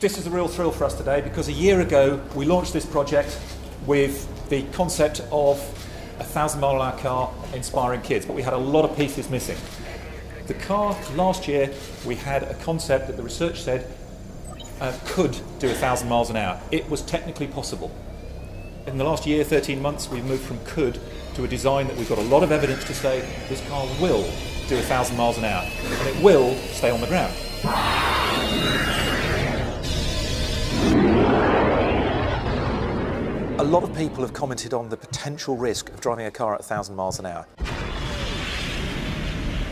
This is a real thrill for us today because a year ago we launched this project with the concept of a 1,000-mile-an-hour car inspiring kids, but we had a lot of pieces missing. The car, last year, we had a concept that the research said could do 1,000 miles an hour. It was technically possible. In the last year, 13 months, we've moved from could to a design that we've got a lot of evidence to say this car will do 1,000 miles an hour, and it will stay on the ground. A lot of people have commented on the potential risk of driving a car at 1,000 miles an hour.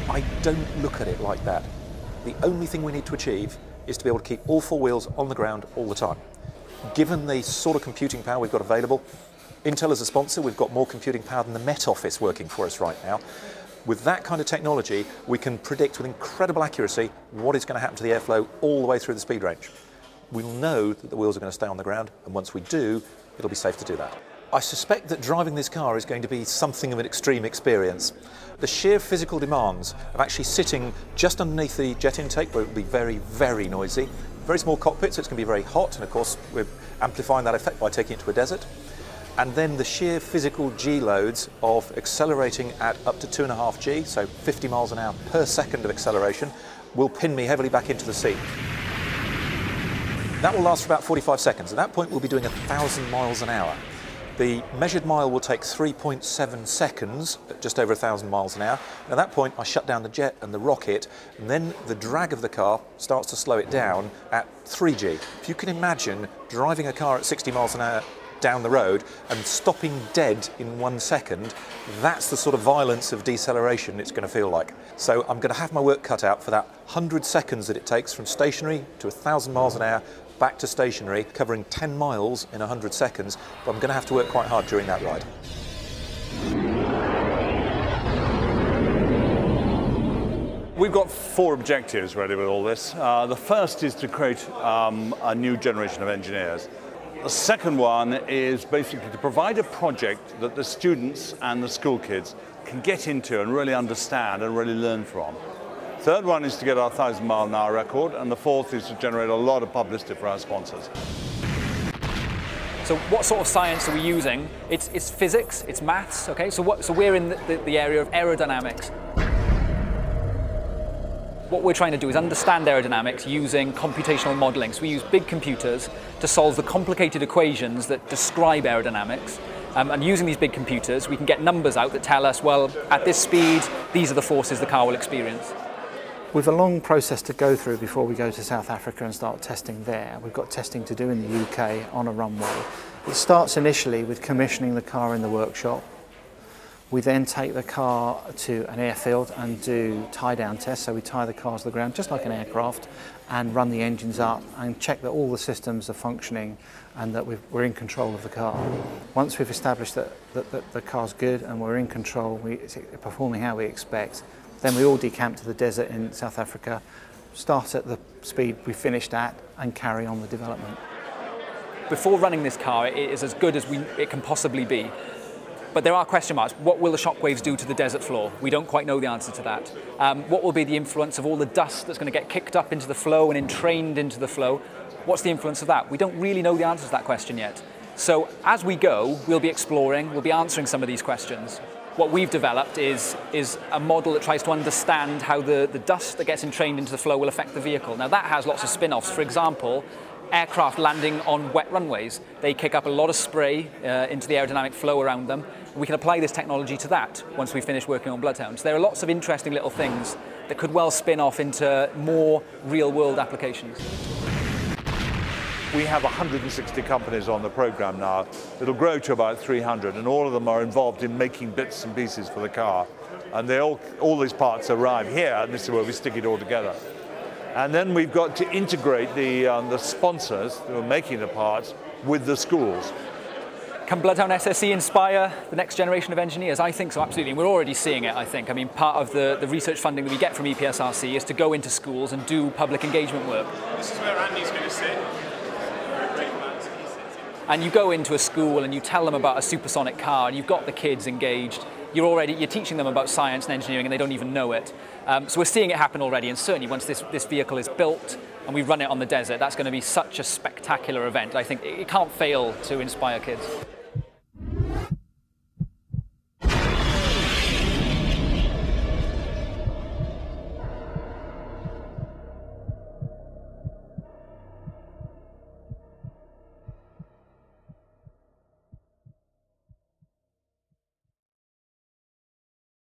I don't look at it like that. The only thing we need to achieve is to be able to keep all four wheels on the ground all the time. Given the sort of computing power we've got available, Intel as a sponsor, we've got more computing power than the Met Office working for us right now. With that kind of technology, we can predict with incredible accuracy what is going to happen to the airflow all the way through the speed range. We'll know that the wheels are going to stay on the ground, and once we do, it'll be safe to do that. I suspect that driving this car is going to be something of an extreme experience. The sheer physical demands of actually sitting just underneath the jet intake, where it will be very, very noisy. Very small cockpit, so it's going to be very hot, and of course we're amplifying that effect by taking it to a desert. And then the sheer physical G loads of accelerating at up to 2.5 G, so 50 miles an hour per second of acceleration, will pin me heavily back into the seat. That will last for about 45 seconds. At that point, we'll be doing 1,000 miles an hour. The measured mile will take 3.7 seconds, at just over 1,000 miles an hour. And at that point, I shut down the jet and the rocket, and then the drag of the car starts to slow it down at 3G. If you can imagine driving a car at 60 miles an hour down the road and stopping dead in 1 second, that's the sort of violence of deceleration it's going to feel like. So I'm going to have my work cut out for that 100 seconds that it takes from stationary to 1,000 miles an hour back to stationary, covering 10 miles in 100 seconds, but I'm going to have to work quite hard during that ride. We've got 4 objectives really with all this. The first is to create a new generation of engineers. The second one is basically to provide a project that the students and the school kids can get into and really understand and really learn from. Third one is to get our 1,000-mile-an-hour record, and the fourth is to generate a lot of publicity for our sponsors. So what sort of science are we using? It's physics, it's maths, okay? So we're in the area of aerodynamics. What we're trying to do is understand aerodynamics using computational modeling. So we use big computers to solve the complicated equations that describe aerodynamics. And using these big computers, we can get numbers out that tell us, well, at this speed, these are the forces the car will experience. We've a long process to go through before we go to South Africa and start testing there. We've got testing to do in the UK on a runway. It starts initially with commissioning the car in the workshop. We then take the car to an airfield and do tie-down tests. So we tie the car to the ground just like an aircraft and run the engines up and check that all the systems are functioning and that we're in control of the car. Once we've established that the car's good and we're in control, it's performing how we expect, then we all decamp to the desert in South Africa, start at the speed we finished at and carry on the development. Before running this car, it is as good as it can possibly be. But there are question marks. What will the shockwaves do to the desert floor? We don't quite know the answer to that. What will be the influence of all the dust that's going to get kicked up into the flow and entrained into the flow? What's the influence of that? We don't really know the answer to that question yet. So as we go, we'll be exploring, we'll be answering some of these questions. What we've developed is a model that tries to understand how the dust that gets entrained into the flow will affect the vehicle. Now that has lots of spin-offs. For example, aircraft landing on wet runways. They kick up a lot of spray into the aerodynamic flow around them. We can apply this technology to that once we finish working on Bloodhound. So there are lots of interesting little things that could well spin off into more real-world applications. We have 160 companies on the program now. It'll grow to about 300, and all of them are involved in making bits and pieces for the car. And all these parts arrive here, and this is where we stick it all together. And then we've got to integrate the sponsors who are making the parts with the schools. Can Bloodhound SSC inspire the next generation of engineers? I think so, absolutely. And we're already seeing it, I think. I mean, part of the research funding that we get from EPSRC is to go into schools and do public engagement work. This is where Andy's going to sit. and you go into a school and you tell them about a supersonic car and you've got the kids engaged, you're teaching them about science and engineering and they don't even know it. So we're seeing it happen already, and certainly once this vehicle is built and we run it on the desert, that's going to be such a spectacular event. I think it can't fail to inspire kids.